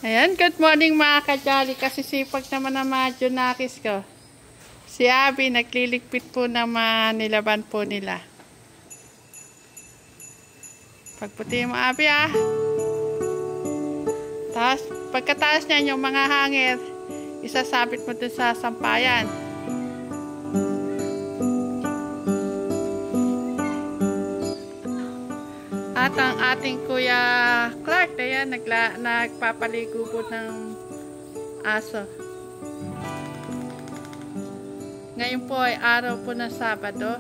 Ayan, good morning mga kajali. Kasi sipag naman na mga Junakis ko. Si Abby, nagliligpit po ng mga nilaban po nila. Pagputi mo, Abby, ah. Tapos, pagkataas niyan yung mga hangir, isasabit mo dun sa sampayan. At ang ating Kuya Clark, ayan, nagpapaligo po ng aso. Ngayon po ay araw po ng Sabado.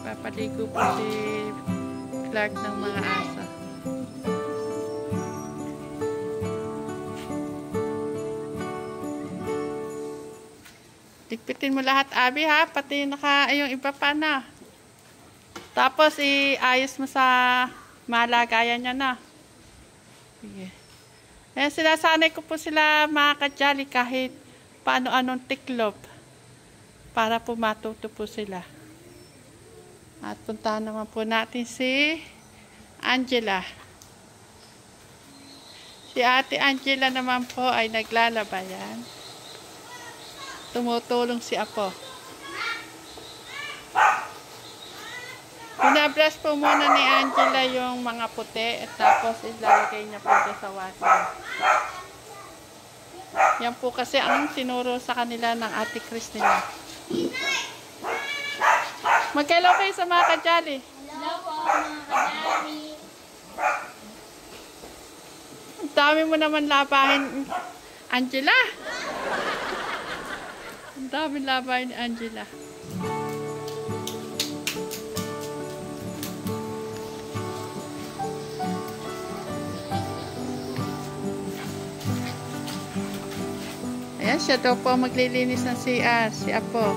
Papaligo po si Clark ng mga aso. Ligpitin mo lahat, Abby, ha? Pati yung iba pa na. Tapos, iayos mo sa malagayan niya na. Sige. Ayan, sinasanay ko po sila mga kajali kahit paano-anong tiklop para po matuto po sila. At puntahan naman po natin si Angela. Si Ate Angela naman po ay naglalaba yan. Tumutulong si Apo. Binabrush po muna ni Angela yung mga puti at tapos ilalagay niya po sa washing. Yan po kasi ang tinuro sa kanila ng Ate Chris nila. Mag-hello kayo sa mga kajali. Hello po mga kajali. Ang dami mo naman labahin, Angela. Ang dami labahin ni Angela. Ayan, siya daw po maglilinis ng CR, si Apo.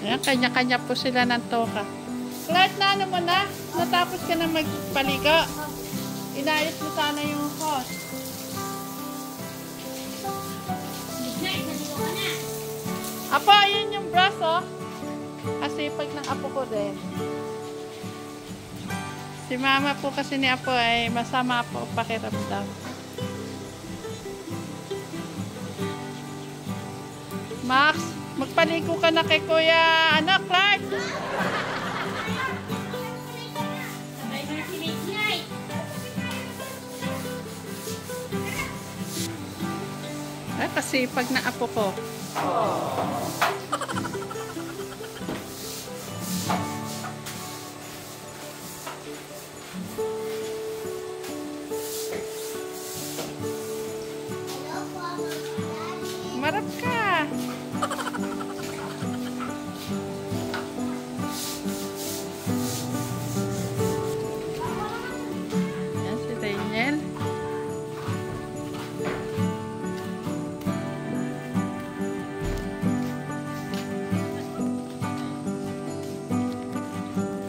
Ayan, kanya-kanya po sila ng toka. Clark, na ano mo na? Natapos ka na magpaligo. Inayos mo sana yung hose. Apo, ayun yung brush, oh. Kasi pag ng Apo ko din. Si mama po kasi ni Apo ay masama po pakiramdam. Max, magpaligo ka na kay Kuya, Clark. Ay, kasi pag na Apo ko. Marap ka. Yan si Daniel.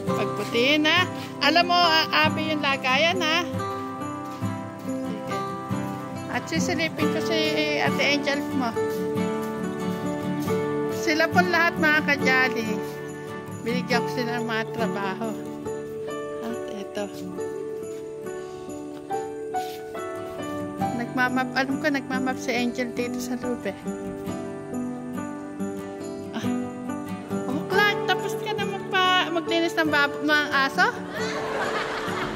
Pagputiin, ha. Alam mo, Abby yung lagayan, ha. At sisilipin ko si Ate Angel mo. Sila po lahat mga kajali. Binigyan ko sila ng mga trabaho. At ito. Nagmamap. Alam ko nagmamap si Angel dito sa lube. Oh, Clark, tapos ka na maglinis ng aso?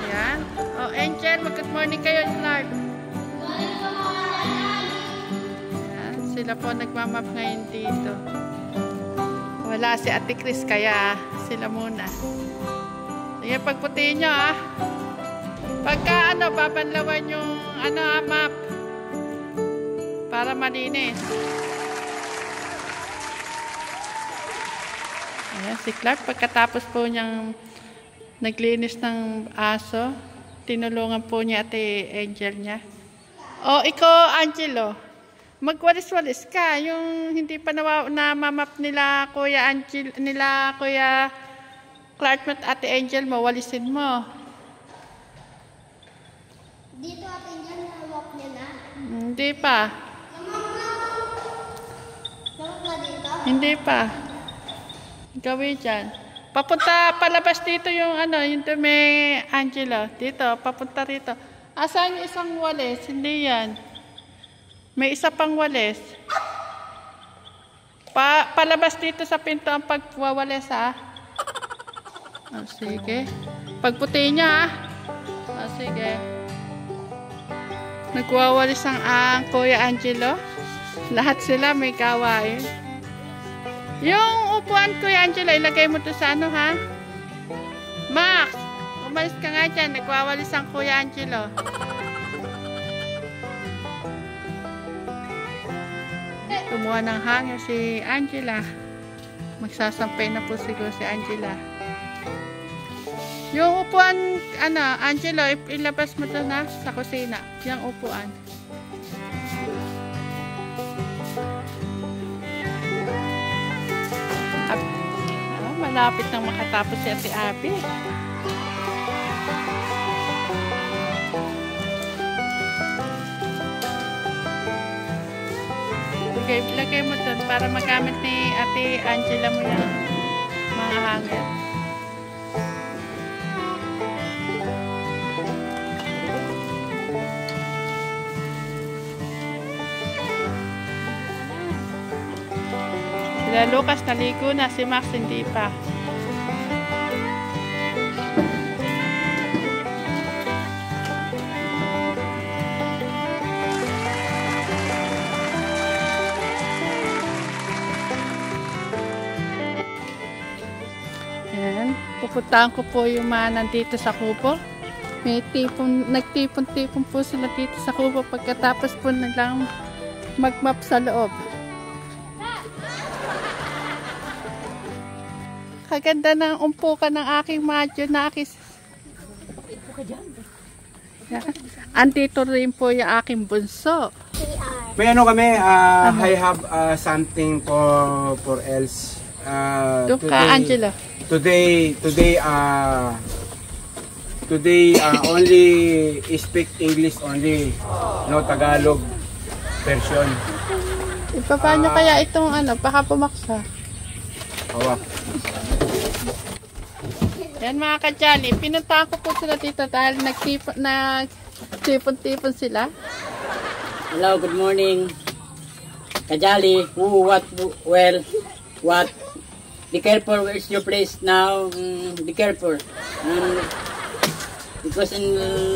Ayan. Oh, Angel, good morning kayo, Clark. Ayan, sila po nagmamap ngayon dito. Wala si Ate Chris kaya sila muna. Sige, pagputiin nyo, ah. Pagka babanlawan yung map para malinis. Ayan, si Clark pagkatapos po niyang naglinis ng aso, tinulungan po niya Ate Angel niya. O, ikaw, Angelo, magwalis-walis ka. Yung hindi pa namamap nila Kuya Angel, nila Kuya Clark at Ate Angel mo, walisin mo. Dito Ate Angel, nawap niya na. Hindi pa. Hindi pa. Gawin dyan. Papunta palabas dito yung ano, yung may Angelo. Dito, papunta rito. Asan yung isang walis? Hindi yan. May isa pang walis. Palabas dito sa pinto ang pagwawalis, ha? Oh, sige. Pagputi niya, ha? Oh, sige. Nagwawalis ang Kuya Angelo. Lahat sila may gawain. Yung upuan, Kuya Angelo, ilagay mo to sa ano, ha? Max, umalis ka nga dyan. Nagwawalis ang Kuya Angelo. Kumuha ng hangin si Angela. Magsasampay na po siguro si Angela. Yung upuan, ano, Angelo, ilabas mo to na sa kusina. Yung upuan. Malapit nang makatapos si Ate Abby. Lagay mo dun para magamit ni Ate Angela mo yung mga hangin. Sila Lucas naligo na, si Max hindi pa. Ayan, pupuntahan ko po yung mga nandito sa kubo. May tipon, nagtipon-tipon po sila dito sa kubo pagkatapos po nilang magmap sa loob. Kaganda ng umpukan ng aking madyo na akis. Andito rin po yung aking bunso. May ano kami, I have something for else. Doon ka, Angela. Today only speak English only, no Tagalog version. Paano kaya itong ano, baka pumaksa? Hawak. Yan mga kajali, pinuntahan ko po sila dito dahil nagtipon-tipon sila. Hello, good morning. Kajali, who, what, well, what. Be careful, where's your place now? Be careful. Because in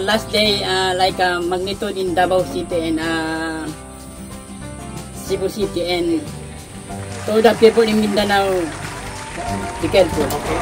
last day, like magnitude in Davao City and Cebu City and to the people in Mindanao, be careful. Okay.